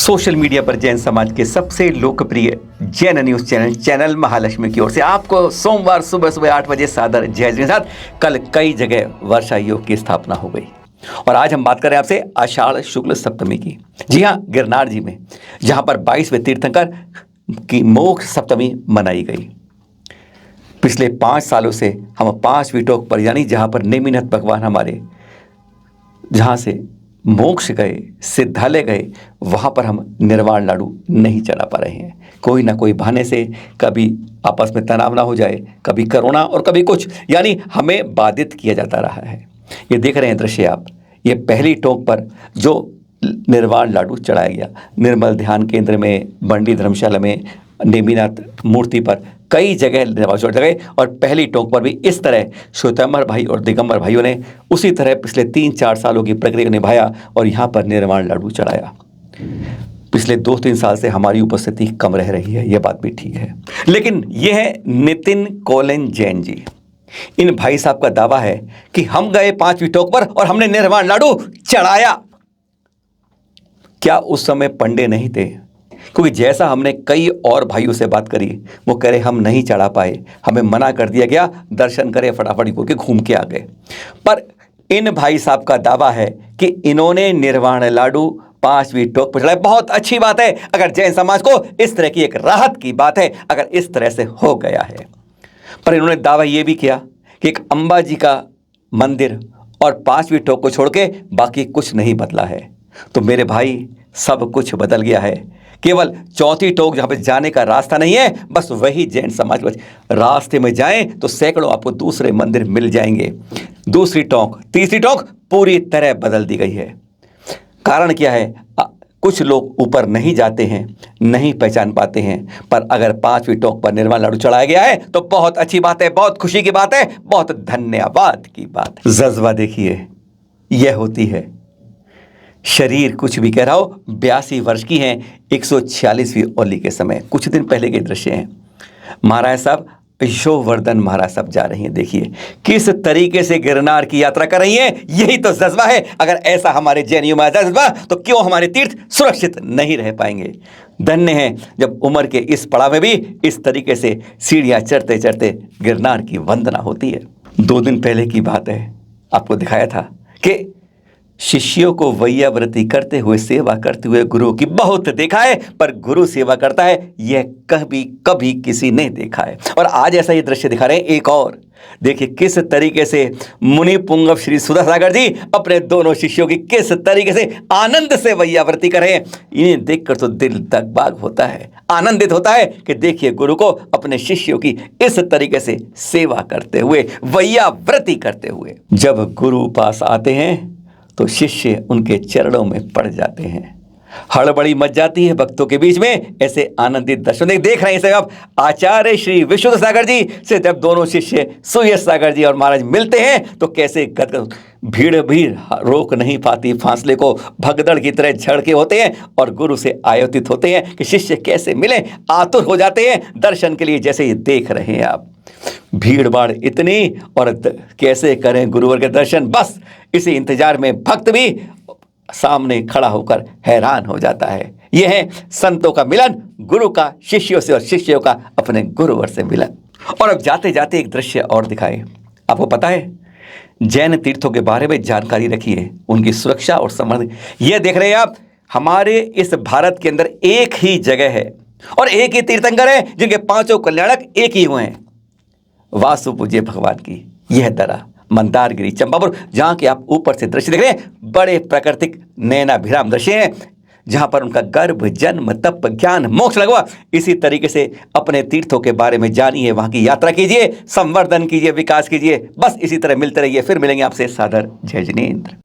Social media पर जैन समाज के सबसे लोकप्रिय जैन न्यूज चैनल महालक्ष्मी की ओर से आपको सोमवार सुबह सुबह 8 बजे सादर जय के साथ कल कई जगह वर्षा योग की स्थापना हो गई। और आज हम बात कर रहे हैं आपसे आषाढ़ शुक्ल सप्तमी की। जी हाँ, गिरनार जी में जहाँ पर 22वें तीर्थंकर की मोक्ष सप्तमी मनाई गई। पिछले 5 सालों से हम 5वीं टोक पर यानी जहाँ पर नेमिनाथ भगवान हमारे जहाँ से मोक्ष गए, सिद्धालय गए, वहाँ पर हम निर्वाण लाडू नहीं चढ़ा पा रहे हैं। कोई ना कोई बहाने से कभी आपस में तनाव ना हो जाए, कभी कोरोना और कभी कुछ, यानी हमें बाधित किया जाता रहा है। ये देख रहे हैं दृश्य आप, ये पहली टोक पर जो निर्वाण लाडू चढ़ाया गया, निर्मल ध्यान केंद्र में, बंडी धर्मशाला में, नेमिनाथ मूर्ति पर कई जगह निर्वाण लाडू चढ़ाए। और पहली टोक पर भी इस तरह श्वेतांबर भाई और दिगंबर भाइयों ने उसी तरह पिछले 3-4 सालों की प्रक्रिया को निभाया और यहाँ पर निर्वाण लाडू चढ़ाया। पिछले 2-3 साल से हमारी उपस्थिति कम रह रही है, यह बात भी ठीक है। लेकिन यह है नितिन कोलन जैन जी। इन भाई साहब का दावा है कि हम गए 5वीं टोक पर और हमने निर्वाण लाडू चढ़ाया। क्या उस समय पंडे नहीं थे? क्योंकि जैसा हमने कई और भाइयों से बात करी, वो कह रहे हम नहीं चढ़ा पाए, हमें मना कर दिया गया, दर्शन करे फटाफट करके घूम के आ गए। पर इन भाई साहब का दावा है कि इन्होंने निर्वाण लाडू 5वीं टोक पर चढ़ाया। बहुत अच्छी बात है, अगर जैन समाज को इस तरह की एक राहत की बात है अगर इस तरह से हो गया है। पर इन्होंने दावा ये भी किया कि एक अंबा जी का मंदिर और 5वीं टोक को छोड़ के बाकी कुछ नहीं बदला है। तो मेरे भाई, सब कुछ बदल गया है। केवल 4थी टोक जहाँ पे जाने का रास्ता नहीं है, बस वही जैन समाज रास्ते में जाएं तो सैकड़ों आपको दूसरे मंदिर मिल जाएंगे। दूसरी टोक, तीसरी टोक पूरी तरह बदल दी गई है। कारण क्या है? कुछ लोग ऊपर नहीं जाते हैं, नहीं पहचान पाते हैं। पर अगर 5वीं टोक पर निर्वाण लाडू चढ़ाया गया है तो बहुत अच्छी बात है, बहुत खुशी की बात है, बहुत धन्यवाद की बात है। जज्बा देखिए, यह होती है। शरीर कुछ भी कह रहा हो, 82 वर्ष की हैं, 146वीं ओली के समय, कुछ दिन पहले के दृश्य हैं। महाराज साहब, यशोवर्धन महाराज साहब जा रही हैं। देखिए किस तरीके से गिरनार की यात्रा कर रही हैं। यही तो जज्बा है। अगर ऐसा हमारे जैनियों में जज्बा, तो क्यों हमारे तीर्थ सुरक्षित नहीं रह पाएंगे। धन्य है जब उम्र के इस पड़ाव में भी इस तरीके से सीढ़ियां चढ़ते चढ़ते गिरनार की वंदना होती है। 2 दिन पहले की बात है, आपको दिखाया था कि शिष्यों को वैयाव्रती करते हुए, सेवा करते हुए गुरु की बहुत देखा है, पर गुरु सेवा करता है यह कभी कभी किसी ने देखा है। और आज ऐसा ही दृश्य दिखा रहे हैं एक और। देखिए किस तरीके से मुनि पुंगव श्री सुधा सागर जी अपने दोनों शिष्यों की किस तरीके से आनंद से वैयाव्रती कर रहे हैं। इन्हें देखकर तो दिल दगबाग होता है, आनंदित होता है कि देखिए गुरु को अपने शिष्यों की इस तरीके से सेवा करते हुए, वैयाव्रती करते हुए। जब गुरु पास आते हैं तो शिष्य उनके चरणों में पड़ जाते हैं। हड़बड़ी मच जाती है भक्तों के बीच में। ऐसे आनंदित दर्शन देख रहे हैं आप। आचार्य श्री विशुद्ध सागर जी से जब दोनों शिष्य सुयश सागर जी और महाराज मिलते हैं तो कैसे गदगद, भीड़ भी रोक नहीं पाती फासले को, भगदड़ की तरह झड़के होते हैं और गुरु से आयोजित होते हैं कि शिष्य कैसे मिले, आतुर हो जाते हैं दर्शन के लिए। जैसे ये देख रहे हैं आप, भीड़ भाड़ इतनी, और कैसे करें गुरुवर के दर्शन, बस इसी इंतजार में भक्त भी सामने खड़ा होकर हैरान हो जाता है। यह है संतों का मिलन, गुरु का शिष्यों से और शिष्यों का अपने गुरुवर से मिलन। और अब जाते जाते एक दृश्य और दिखाए। आपको पता है जैन तीर्थों के बारे में जानकारी रखी है, उनकी सुरक्षा और संवर्धन। यह देख रहे हैं आप, हमारे इस भारत के अंदर एक ही जगह है और एक ही तीर्थंकर है जिनके 5 कल्याणक एक ही हुए हैं। वासु पूज्य भगवान की यह दरा मंदारगिरी चंपापुर, जहाँ के आप ऊपर से दृश्य देख रहे हैं, बड़े प्राकृतिक नयनाभिराम दृश्य हैं, जहाँ पर उनका गर्भ, जन्म, तप, ज्ञान, मोक्ष लगा। इसी तरीके से अपने तीर्थों के बारे में जानिए, वहाँ की यात्रा कीजिए, संवर्धन कीजिए, विकास कीजिए। बस इसी तरह मिलते रहिए। फिर मिलेंगे आपसे सादर जय जिनेंद्र।